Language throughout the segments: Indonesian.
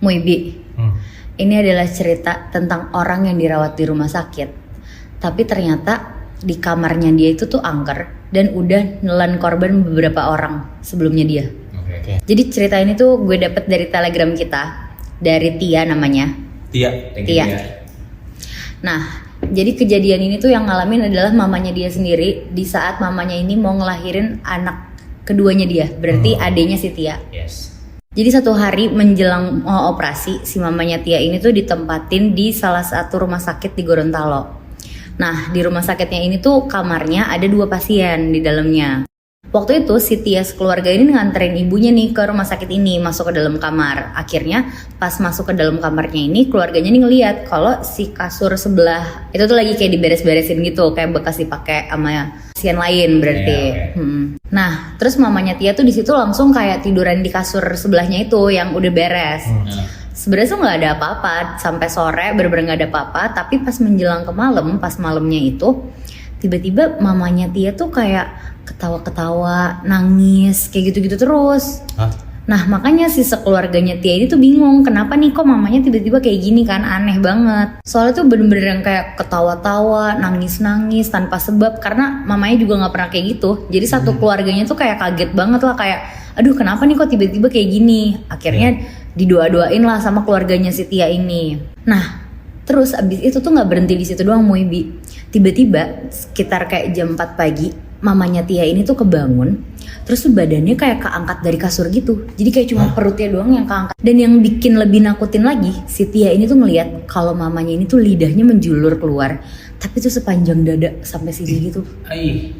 Muibi, ini adalah cerita tentang orang yang dirawat di rumah sakit. Tapi ternyata di kamarnya dia itu tuh angker dan udah nelan korban beberapa orang sebelumnya dia. Oke. Jadi cerita ini tuh gue dapet dari telegram kita, dari Tia namanya. Tia. Nah, jadi kejadian ini tuh yang ngalamin adalah mamanya dia sendiri di saat mamanya ini mau ngelahirin anak keduanya dia, berarti adenya si Tia. Yes. Jadi satu hari menjelang mau operasi, si mamanya Tia ini tuh ditempatin di salah satu rumah sakit di Gorontalo. Nah, di rumah sakitnya ini tuh kamarnya ada 2 pasien di dalamnya. Waktu itu si Tia sekeluarga ini nganterin ibunya nih ke rumah sakit ini, masuk ke dalam kamar. Akhirnya pas masuk ke dalam kamarnya ini, keluarganya nih ngeliat kalau si kasur sebelah itu tuh lagi kayak diberes-beresin gitu, kayak bekas dipakai sama pasien lain berarti. Nah, terus mamanya Tia tuh di situ langsung kayak tiduran di kasur sebelahnya itu yang udah beres. Sebenarnya tuh nggak ada apa-apa sampai sore, bener-bener nggak ada apa-apa. Tapi pas menjelang ke malam, pas malamnya itu tiba-tiba mamanya Tia tuh kayak ketawa-ketawa, nangis, kayak gitu-gitu terus. Nah makanya si sekeluarganya Tia ini tuh bingung kenapa nih kok mamanya tiba-tiba kayak gini kan, aneh banget. Soalnya tuh bener-bener yang kayak ketawa-tawa, nangis-nangis tanpa sebab, karena mamanya juga gak pernah kayak gitu. Jadi satu keluarganya tuh kayak kaget banget lah, kayak aduh kenapa nih kok tiba-tiba kayak gini. Akhirnya didoa-doain lah sama keluarganya si Tia ini. Nah terus abis itu tuh gak berhenti di situ doang Muibi. Tiba-tiba sekitar kayak jam 4 pagi mamanya Tia ini tuh kebangun, terus tuh badannya kayak keangkat dari kasur gitu. Jadi kayak cuma perutnya doang yang keangkat. Dan yang bikin lebih nakutin lagi, si Tia ini tuh ngeliat kalau mamanya ini tuh lidahnya menjulur keluar, tapi tuh sepanjang dada sampai sini gitu.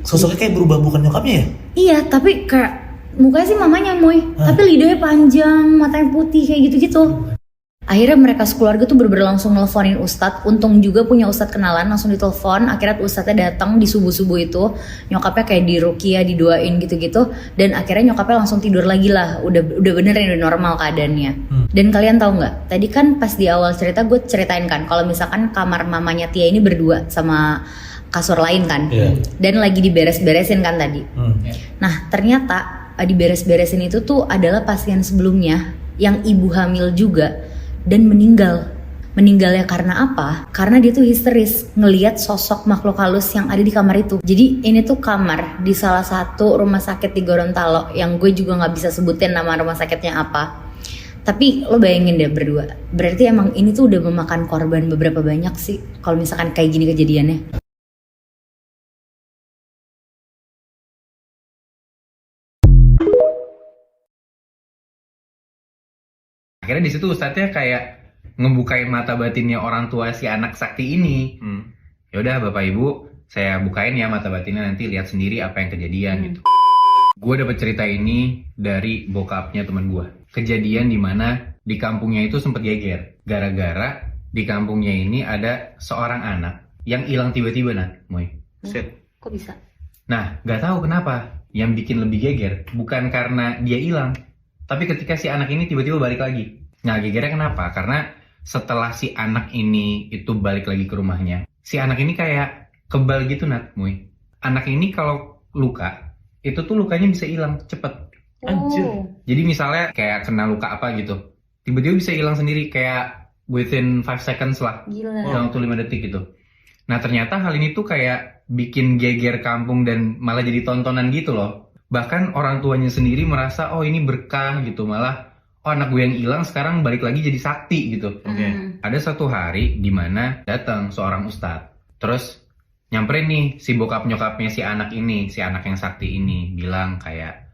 Sosoknya kayak berubah bukan nyokapnya ya? Iya, tapi kayak mukanya sih mamanya Moy, tapi lidahnya panjang, matanya putih kayak gitu-gitu. Akhirnya mereka sekeluarga tuh bener-bener langsung nelfonin Ustadz. Untung juga punya Ustadz kenalan, langsung ditelepon. Akhirnya Ustadznya datang di subuh-subuh itu. Nyokapnya kayak diruqyah, didoain gitu-gitu. Dan akhirnya nyokapnya langsung tidur lagi lah. Udah bener, udah normal keadaannya. Dan kalian tahu nggak? Tadi kan pas di awal cerita gue ceritain kan, kalau misalkan kamar mamanya Tia ini berdua sama kasur lain kan. Dan lagi diberes-beresin kan tadi. Nah ternyata diberes-beresin itu tuh adalah pasien sebelumnya yang ibu hamil juga. Dan meninggalnya karena apa? Karena dia tuh histeris ngelihat sosok makhluk halus yang ada di kamar itu. Jadi ini tuh kamar di salah satu rumah sakit di Gorontalo yang gue juga nggak bisa sebutin nama rumah sakitnya apa. Tapi lo bayangin deh berdua, berarti emang ini tuh udah memakan korban beberapa banyak sih kalau misalkan kayak gini kejadiannya. Akhirnya di situ Ustadznya kayak ngebukain mata batinnya orang tua si anak sakti ini. Ya udah Bapak Ibu, saya bukain ya mata batinnya, nanti lihat sendiri apa yang kejadian gitu. Gue dapet cerita ini dari bokapnya teman gue. Kejadian dimana di kampungnya itu sempet geger. Gara-gara di kampungnya ini ada seorang anak yang hilang tiba-tiba Moy. Kok bisa? Nah, gak tahu kenapa yang bikin lebih geger bukan karena dia hilang, tapi ketika si anak ini tiba-tiba balik lagi. Nah, gegernya kenapa? Karena setelah si anak ini itu balik lagi ke rumahnya, si anak ini kayak kebal gitu Moy. Anak ini kalau luka, itu tuh lukanya bisa hilang cepet. Anjir. Jadi misalnya kayak kena luka apa gitu, tiba-tiba bisa hilang sendiri kayak within 5 seconds lah. Gila. Dalam waktu 5 detik gitu. Nah, ternyata hal ini tuh kayak bikin geger kampung dan malah jadi tontonan gitu loh. Bahkan orang tuanya sendiri merasa oh ini berkah gitu, malah oh anak gue yang hilang sekarang balik lagi jadi sakti gitu. Ada satu hari di mana datang seorang ustadz, terus nyamperin nih si bokap nyokapnya si anak ini, si anak yang sakti ini, bilang kayak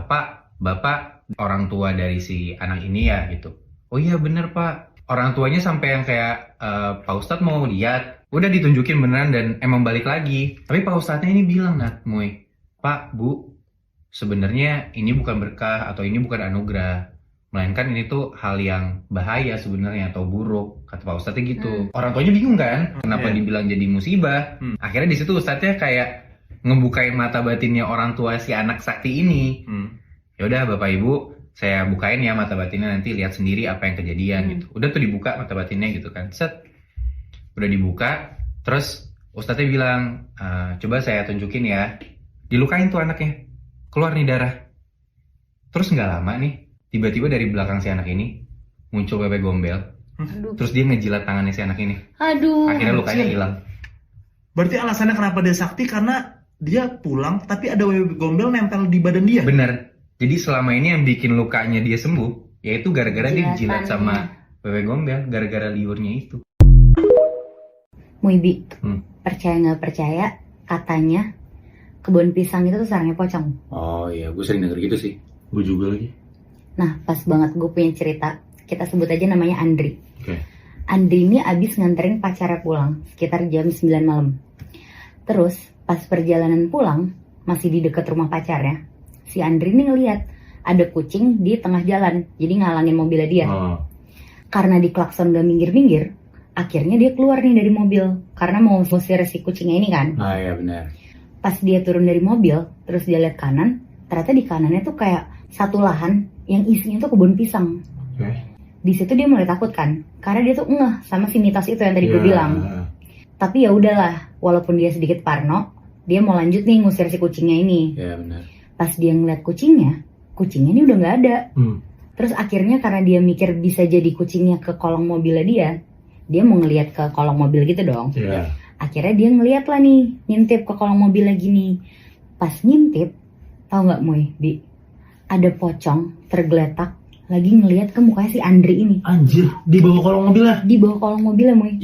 Pak, Bapak orang tua dari si anak ini ya gitu. Oh iya bener Pak. Orang tuanya sampai yang kayak Pak Ustadz mau lihat, udah ditunjukin beneran dan emang balik lagi. Tapi Pak Ustadznya ini bilang Moy, Pak, Bu, sebenarnya ini bukan berkah atau ini bukan anugerah, melainkan ini tuh hal yang bahaya sebenarnya atau buruk, kata Pak Ustadznya gitu. Orang tuanya bingung kan, kenapa dibilang jadi musibah. Akhirnya di situ Ustadznya kayak ngebukain mata batinnya orang tua si anak sakti ini. Ya udah Bapak Ibu, saya bukain ya mata batinnya, nanti lihat sendiri apa yang kejadian gitu. Udah tuh dibuka mata batinnya gitu kan, set. Udah dibuka, terus Ustadznya bilang, coba saya tunjukin ya. Dilukain tuh anaknya, keluar nih darah. Terus nggak lama nih, tiba-tiba dari belakang si anak ini muncul wewe gombel. Aduh. Terus dia ngejilat tangannya si anak ini. Aduh. Akhirnya lukanya hilang. Berarti alasannya kenapa dia sakti karena dia pulang tapi ada wewe gombel nempel di badan dia. Bener. Jadi selama ini yang bikin lukanya dia sembuh, yaitu gara-gara dia jilat sama wewe gombel, gara-gara liurnya itu. Muibi, percaya nggak percaya, katanya kebun pisang itu tuh sarangnya pocong. Oh iya, gue sering denger gitu sih. Gue juga lagi. Nah, pas banget gue punya cerita. Kita sebut aja namanya Andri. Oke. Andri ini abis nganterin pacarnya pulang sekitar jam 9 malam. Terus pas perjalanan pulang, masih di dekat rumah pacarnya, si Andri ini ngeliat ada kucing di tengah jalan, jadi ngalangin mobilnya dia. Karena diklakson gak minggir-minggir, akhirnya dia keluar nih dari mobil karena mau ngusir si kucingnya ini kan. Ah iya benar. Pas dia turun dari mobil, terus dia lihat kanan, ternyata di kanannya tuh kayak satu lahan yang isinya tuh kebun pisang. Oke. Di situ dia mulai takut kan, karena dia tuh ngeh sama si mitos itu yang tadi gue Iya. bilang. Tapi ya udahlah, walaupun dia sedikit parno, dia mau lanjut nih ngusir si kucingnya ini. Iya benar. Pas dia ngeliat kucingnya ini udah nggak ada. Terus akhirnya karena dia mikir bisa jadi kucingnya ke kolong mobilnya dia mau ngeliat ke kolong mobil gitu dong. Iya. Akhirnya dia ngeliat lah nih, ngintip ke kolong mobilnya gini. Pas ngintip, tau nggak Moy, Bi? Ada pocong tergeletak lagi ngeliat ke mukanya si Andri ini. Anjir, di bawah kolong mobilnya. Di bawah kolong mobilnya, Moy.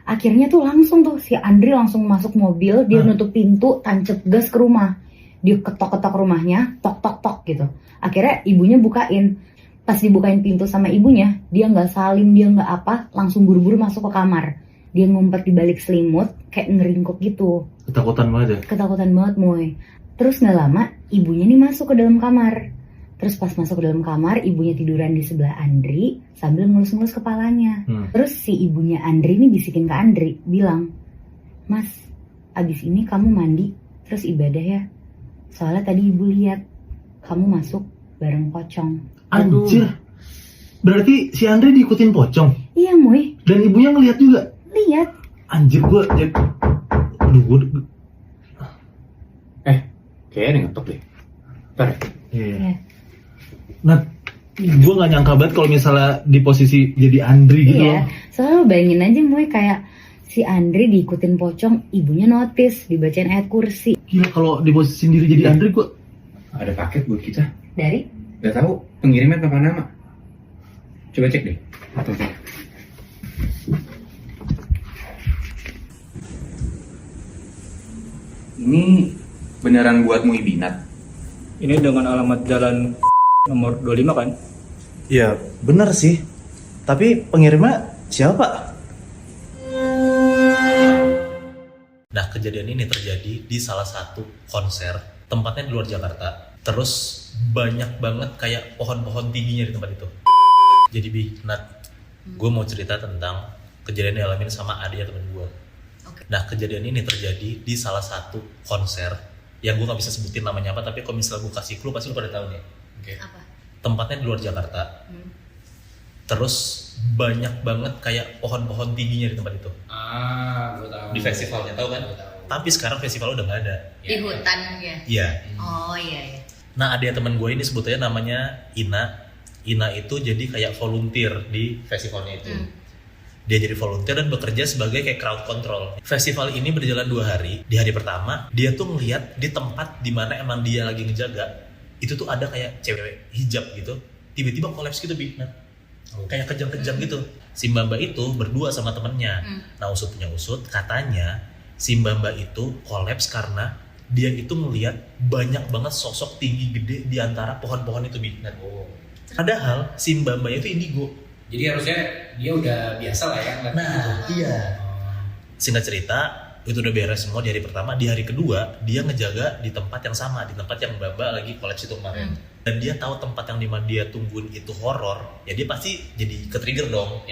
Akhirnya tuh langsung tuh si Andri langsung masuk mobil, dia nutup pintu, tancap gas ke rumah. Dia ketok-ketok rumahnya, tok-tok-tok gitu. Akhirnya ibunya bukain. Pas dibukain pintu sama ibunya, dia nggak salim, dia nggak apa, langsung buru-buru masuk ke kamar. Dia ngumpet di balik selimut, kayak ngeringkuk gitu. Ketakutan banget ya. Ketakutan banget, Moy. Terus nggak lama, ibunya nih masuk ke dalam kamar. Terus pas masuk ke dalam kamar, ibunya tiduran di sebelah Andri sambil ngelus-ngelus kepalanya. Terus si ibunya Andri ini bisikin ke Andri, bilang, "Mas, abis ini kamu mandi, terus ibadah ya. Soalnya tadi ibu lihat kamu masuk bareng pocong." Anjir. Berarti si Andre diikutin pocong Iya, Moy. dan ibunya ngeliat juga. Lihat. Anjir gue. Aduh gue. Kayaknya ada ngetok deh. Ntar ya. Iya. Nah, gue nggak nyangka banget kalau misalnya di posisi jadi Andri gitu loh. Iya. Soalnya lo bayangin aja, Moy, kayak si Andri diikutin pocong, ibunya notice, dibacain ayat kursi. Gila kalau di posisi sendiri jadi Andri gue. Ada paket buat kita. Dari? Gak tahu pengirimnya tanpa nama. Coba cek deh. Ini beneran buat Muibinat? Ini dengan alamat jalan nomor 25 kan? Ya bener sih. Tapi pengirimnya siapa? Nah, kejadian ini terjadi di salah satu konser, tempatnya di luar Jakarta. Terus banyak banget kayak pohon-pohon tingginya di tempat itu. Jadi Nat, gue mau cerita tentang kejadian yang dialamin sama adiknya temen gue. Nah, kejadian ini terjadi di salah satu konser yang gue gak bisa sebutin namanya apa, tapi kalau misalnya gue kasih clue pasti lu pada tahu nih. Apa? Tempatnya di luar Jakarta. Terus banyak banget kayak pohon-pohon tingginya di tempat itu. Gue tahu. Di festivalnya, tahu kan? Tapi sekarang festival udah gak ada. Di hutan ya? Iya. Oh iya. Nah, ada teman gue ini sebetulnya namanya Ina. Ina itu jadi kayak volunteer di festivalnya itu. Dia jadi volunteer dan bekerja sebagai kayak crowd control. Festival ini berjalan 2 hari. Di hari pertama, dia tuh ngeliat di tempat dimana emang dia lagi ngejaga, itu tuh ada kayak cewek hijab gitu. Tiba-tiba kolaps gitu, Nah, kayak kejang-kejang gitu. Si Mbak itu berdua sama temennya. Nah, usut punya usut, katanya si Mbak itu kolaps karena dia itu melihat banyak banget sosok tinggi gede di antara pohon-pohon itu, Nah, padahal si Mbak itu indigo. Jadi harusnya dia udah biasa lah ya. Nah, iya. Singkat cerita, itu udah beres semua di hari pertama. Di hari kedua, dia ngejaga di tempat yang sama, di tempat yang Mbak lagi kolaps itu kemarin. Dan dia tahu tempat yang dimana dia tungguin itu horor, ya dia pasti jadi ke-trigger dong.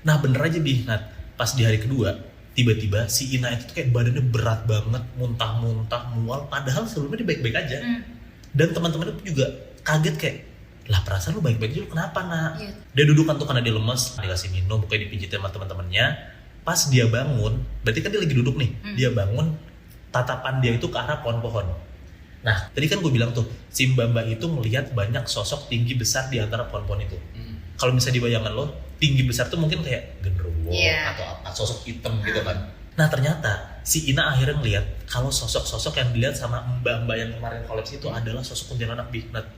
Nah, bener aja, Nat. Pas di hari kedua, tiba-tiba si Ina itu tuh kayak badannya berat banget, muntah-muntah, mual, padahal sebelumnya dia baik-baik aja. Dan teman-teman itu juga kaget kayak, lah perasaan lu baik-baik aja, lu kenapa, Nak? Dia duduk kan tuh karena dia lemes, dikasih minum, pokoknya dipijitin sama teman-temannya. Pas dia bangun, berarti kan dia lagi duduk nih, dia bangun, tatapan dia itu ke arah pohon-pohon. Nah, tadi kan gue bilang tuh, si Mbak itu melihat banyak sosok tinggi besar di antara pohon-pohon itu. kalau misalnya di bayangan lo tinggi besar tuh mungkin kayak genderuwo Iya. atau apa, sosok hitam gitu kan. Nah ternyata si Ina akhirnya ngeliat kalau sosok-sosok yang dilihat sama mbak-mbak yang kemarin kolaps itu adalah sosok kuntilanak Bignat.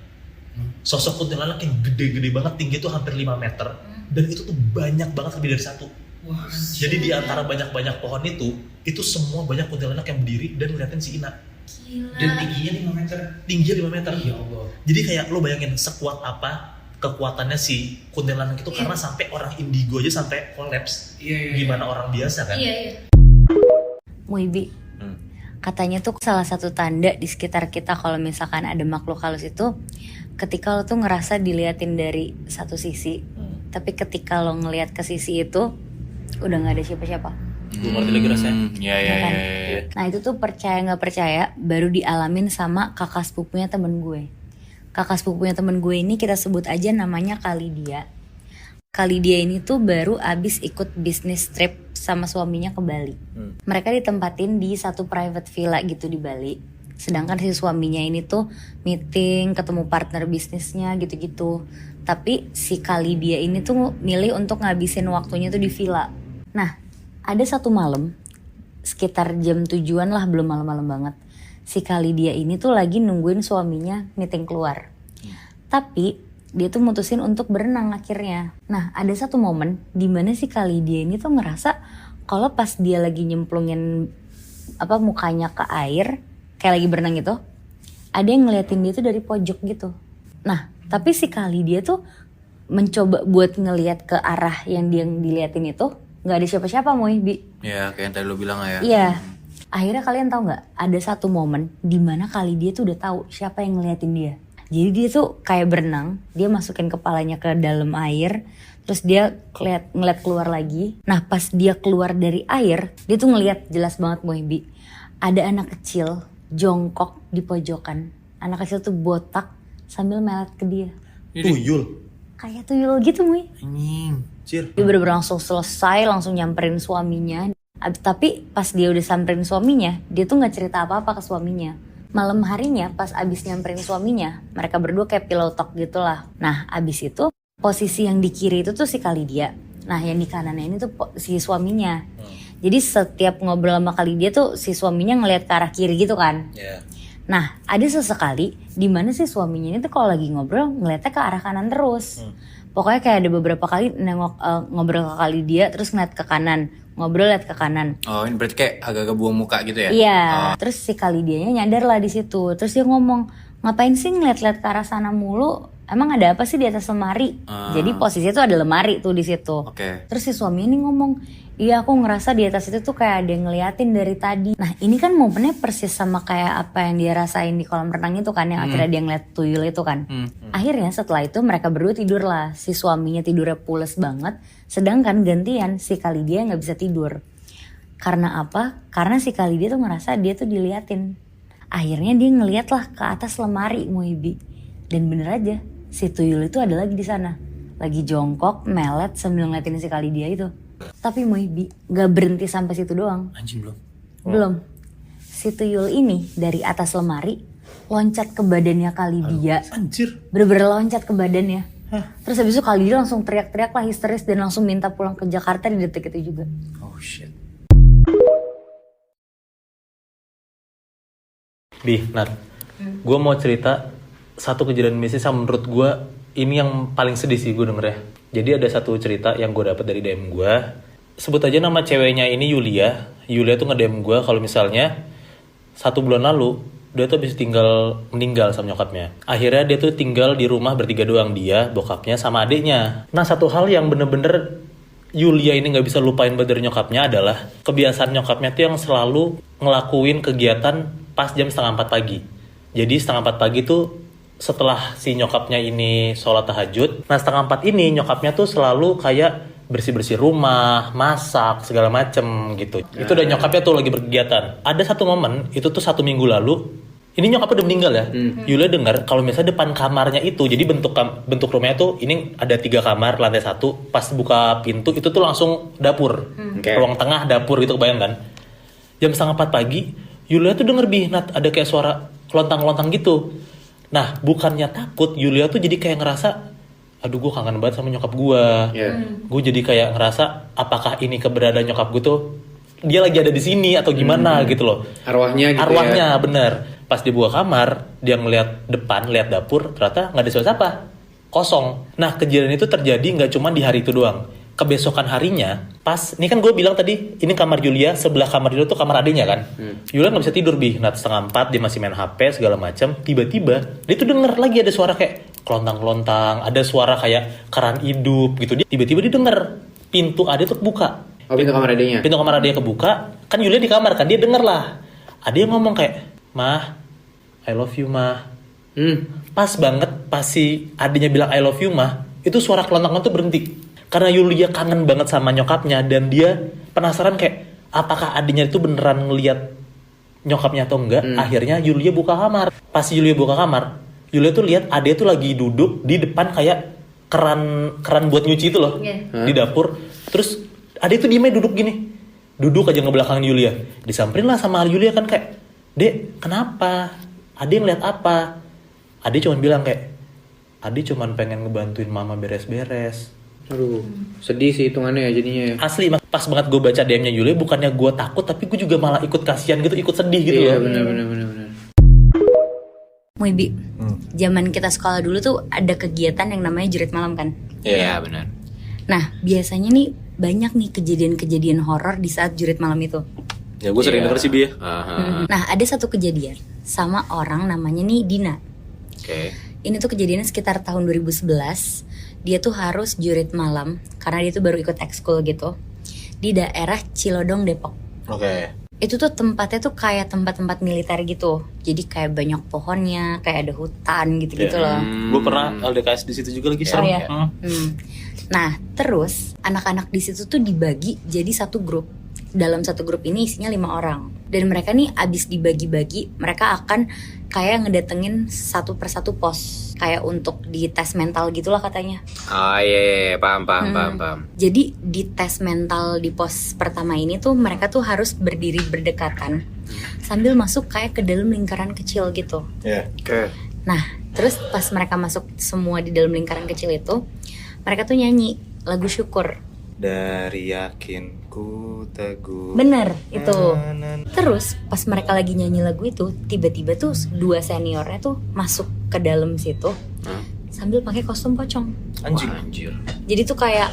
Sosok kuntilanak yang gede-gede banget, tinggi tuh hampir 5 meter, dan itu tuh banyak banget, lebih dari satu. Jadi di antara banyak-banyak pohon itu semua banyak kuntilanak yang berdiri dan ngeliatin si Ina. Dan tingginya 5 meter. Tingginya 5 meter. Ya Allah. Jadi kayak lo bayangin sekuat apa kekuatannya si kuntilanak itu, karena sampai orang indigo aja sampai kolaps. Iya. Gimana orang biasa kan? Iya. Muibi, katanya tuh salah satu tanda di sekitar kita kalau misalkan ada makhluk halus itu ketika lo tuh ngerasa diliatin dari satu sisi, tapi ketika lo ngelihat ke sisi itu udah nggak ada siapa-siapa. Gue ngerti lagi rasanya. Iya. kan? Nah itu tuh percaya nggak percaya baru dialamin sama kakak sepupunya temen gue. Kakak sepupunya temen gue ini kita sebut aja namanya Kalidia. Kalidia ini tuh baru abis ikut bisnis trip sama suaminya ke Bali. Mereka ditempatin di satu private villa gitu di Bali. Sedangkan si suaminya ini tuh meeting, ketemu partner bisnisnya gitu-gitu. Tapi si Kalidia ini tuh milih untuk ngabisin waktunya tuh di villa. Nah, ada satu malam, sekitar jam 7-an lah, belum malam-malam banget. Si Kalidia ini tuh lagi nungguin suaminya meeting keluar. Tapi dia tuh mutusin untuk berenang akhirnya. Nah, ada satu momen di mana si Kalidia ini tuh ngerasa kalau pas dia lagi nyemplungin mukanya ke air, kayak lagi berenang gitu, ada yang ngeliatin dia tuh dari pojok gitu. Nah, tapi si Kalidia tuh mencoba buat ngeliat ke arah yang dia diliatin itu, nggak ada siapa-siapa, Bi. Ya kayak yang tadi lo bilang ya. Iya. Akhirnya kalian tahu nggak? Ada satu momen di mana Kalidia tuh udah tahu siapa yang ngeliatin dia. Jadi dia tuh kayak berenang, dia masukin kepalanya ke dalam air, terus dia ngeliat keluar lagi. Nah pas dia keluar dari air, dia tuh ngeliat jelas banget Bi. Ada anak kecil jongkok di pojokan. Anak kecil tuh botak sambil melet ke dia. Tuyul. Kayak tuyul gitu Mui. Anjing. Cir. Dia bener-bener langsung selesai, langsung nyamperin suaminya. Tapi pas dia udah samperin suaminya, dia tuh gak cerita apa-apa ke suaminya. Malam harinya pas abis nyamperin suaminya, mereka berdua kayak pillow talk gitu lah. Nah abis itu posisi yang di kiri itu tuh si Kalidia. Nah yang di kanannya ini tuh si suaminya. Jadi setiap ngobrol sama Kalidia tuh si suaminya ngelihat ke arah kiri gitu kan. Nah ada sesekali di mana si suaminya ini tuh kalau lagi ngobrol ngeliatnya ke arah kanan terus. Pokoknya kayak ada beberapa kali nengok ngobrol ke Kalidia terus ngeliat ke kanan. Ngobrol liat ke kanan. Oh ini berarti kayak agak-agak buang muka gitu ya? Iya. Terus si Kalidianya nyadar lah di situ. Terus dia ngomong, ngapain sih ngeliat-liat ke arah sana mulu? Emang ada apa sih di atas lemari? Jadi posisinya tuh ada lemari tuh di situ. Oke. Terus si suami ini ngomong, iya aku ngerasa di atas itu tuh kayak ada yang ngeliatin dari tadi. Nah ini kan momennya persis sama kayak apa yang dia rasain di kolam renang itu kan, yang akhirnya dia ngeliat tuyul itu kan. Akhirnya setelah itu mereka berdua tidur lah. Si suaminya tidurnya pules banget, sedangkan gantian si Kalidia nggak bisa tidur. Karena apa? Karena si Kalidia tuh ngerasa dia tuh diliatin. Akhirnya dia ngeliat lah ke atas lemari Muibi. Dan bener aja, si tuyul itu ada lagi di sana. Lagi jongkok, melet sambil ngeliatin si Kalidia itu. Tapi Muibi gak berhenti sampai situ doang. Anjing belum? Belum. Si tuyul ini dari atas lemari loncat ke badannya Kalidia. Anjir. Bener-bener loncat ke badannya. Terus habis itu Kalidia langsung teriak-teriak lah histeris dan langsung minta pulang ke Jakarta di detik itu juga. Oh shit. Nat, gue mau cerita satu kejadian mistis yang menurut gue ini yang paling sedih sih gue denger ya. Jadi ada satu cerita yang gue dapet dari DM gue. Sebut aja nama ceweknya ini Yulia. Yulia tuh nge-DM gue kalau misalnya 1 bulan lalu dia tuh habis meninggal sama nyokapnya. Akhirnya dia tuh tinggal di rumah bertiga doang, dia, bokapnya, sama adiknya. Nah satu hal yang bener-bener Yulia ini gak bisa lupain dari nyokapnya adalah kebiasaan nyokapnya tuh yang selalu ngelakuin kegiatan pas jam 3:30 pagi. Jadi 3:30 pagi tuh setelah si nyokapnya ini sholat tahajud. Nah 3:30 ini nyokapnya tuh selalu kayak bersih-bersih rumah, masak, segala macem gitu. Itu udah nyokapnya tuh lagi berkegiatan. Ada satu momen, itu tuh 1 minggu lalu. Ini nyokapnya udah meninggal ya. Yulia dengar kalau misalnya depan kamarnya itu, jadi bentuk rumahnya tuh ini ada 3 kamar, lantai 1. Pas buka pintu itu tuh langsung dapur. Ruang tengah dapur gitu, kebayang kan. Jam 3:30 pagi, Yulia tuh denger Nat, ada kayak suara kelontang-kelontang gitu. Nah bukannya takut, Yulia tuh jadi kayak ngerasa aduh gue kangen banget sama nyokap gue. Gue jadi kayak ngerasa apakah ini keberadaan nyokap gue tuh dia lagi ada di sini atau gimana gitu loh. Arwahnya gitu Arwahnya bener. Pas dia buka kamar, dia ngeliat depan, lihat dapur, ternyata nggak ada siapa-siapa, kosong. Nah kejadian itu terjadi nggak cuma di hari itu doang. Kebesokan harinya, pas ini kan gue bilang tadi, ini kamar Yulia, sebelah kamar Yulia tuh kamar adiknya kan. Yulia nggak bisa tidur Bi. Nah 3:30 dia masih main HP segala macam. Tiba-tiba dia tuh denger lagi ada suara kayak kelontang-kelontang, ada suara kayak keran hidup gitu. Dia tiba-tiba dia denger pintu adik tuh buka. Oh, pintu kamar adiknya. Pintu kamar adiknya kebuka, kan Yulia di kamar kan, dia denger lah. Adiknya ngomong kayak, "Mah, I love you, Mah." Pas banget pas si adiknya bilang I love you, Mah, itu suara kelontangan tuh berhenti. Karena Yulia kangen banget sama nyokapnya dan dia penasaran kayak apakah adiknya itu beneran ngelihat nyokapnya atau enggak. Akhirnya Yulia buka kamar. Pas Yulia buka kamar, Yulia tuh lihat adiknya tuh lagi duduk di depan kayak keran buat nyuci itu loh, di dapur. Terus adik tuh diemnya duduk gini, duduk aja ngebelakangin Yulia. Disamperin lah sama Yulia kan kayak, "Dek, kenapa? Adik ngeliat apa?" Adik cuman bilang kayak, "Adik cuman pengen ngebantuin mama beres-beres." Aduh, sedih sih hitungannya ya jadinya ya. Asli, pas banget gue baca DM-nya Yulia, bukannya gue takut, tapi gue juga malah ikut kasihan gitu, ikut sedih gitu Iya, loh. benar. Muibi, zaman kita sekolah dulu tuh ada kegiatan yang namanya jurit malam kan. Iya, benar. Nah biasanya nih banyak nih kejadian-kejadian horor di saat jurit malam itu. Ya gue sering denger sih Bi ya. Nah ada satu kejadian sama orang namanya nih Dina. Oke. Ini tuh kejadiannya sekitar tahun 2011. Dia tuh harus jurit malam karena dia tuh baru ikut ekskul gitu di daerah Cilodong, Depok. Oke. Itu tuh tempatnya tuh kayak tempat-tempat militer gitu. Jadi kayak banyak pohonnya, kayak ada hutan gitu-gitu loh. Gue pernah LDKS di situ juga lagi Oh serem. ya. Nah, terus anak-anak di situ tuh dibagi jadi satu grup. Dalam satu grup ini isinya 5 orang. Dan mereka nih abis dibagi-bagi, mereka akan kayak ngedatengin satu persatu pos. Kayak untuk di tes mental gitulah katanya. Oh iya, paham. Jadi di tes mental di pos pertama ini tuh mereka tuh harus berdiri berdekatan sambil masuk kayak ke dalam lingkaran kecil gitu. Oke. Nah, terus pas mereka masuk semua di dalam lingkaran kecil itu, mereka tuh nyanyi lagu syukur. Dari yakinku teguh. Bener, itu. Terus pas mereka lagi nyanyi lagu itu, tiba-tiba tuh 2 seniornya tuh masuk ke dalam situ sambil pakai kostum pocong. Anjir. Jadi tuh kayak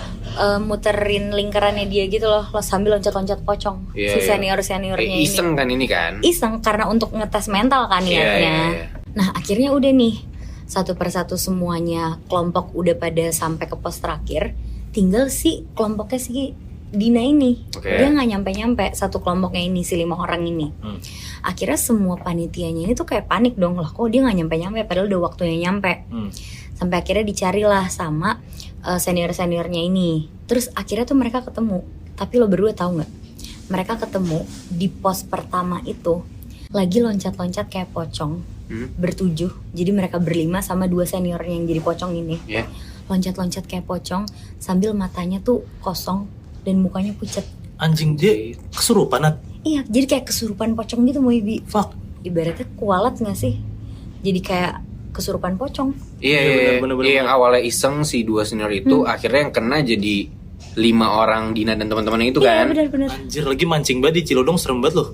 muterin lingkarannya dia gitu loh, sambil loncat-loncat pocong. Iya, Si iya. senior-seniornya ini. Iseng kan ini kan? Iseng karena untuk ngetes mental kan niatnya. Iya. Nah akhirnya udah nih, satu persatu semuanya kelompok udah pada sampai ke pos terakhir. Tinggal si kelompoknya si Dina ini. Oke. Dia gak nyampe-nyampe satu kelompoknya ini, si 5 orang ini. Akhirnya semua panitianya ini tuh kayak panik dong. Lah kok dia gak nyampe-nyampe padahal udah waktunya nyampe. Sampai akhirnya dicarilah sama senior-seniornya ini. Terus akhirnya tuh mereka ketemu. Tapi lo berdua tahu gak? Mereka ketemu di pos pertama itu lagi loncat-loncat kayak pocong. Bertujuh. Jadi mereka berlima sama 2 seniornya yang jadi pocong ini. Iya. Loncat-loncat kayak pocong sambil matanya tuh kosong dan mukanya pucat. Anjing, dia kesurupan. Iya, jadi kayak kesurupan pocong gitu Moibi. Fuck. Ibaratnya kualat gak sih? Jadi kayak kesurupan pocong. Iya, bener. yang awalnya iseng si 2 senior itu akhirnya yang kena jadi 5 orang Dina dan teman-temannya itu Iya kan. benar-benar. Anjir, lagi mancing banget di Cilodong, serem banget loh.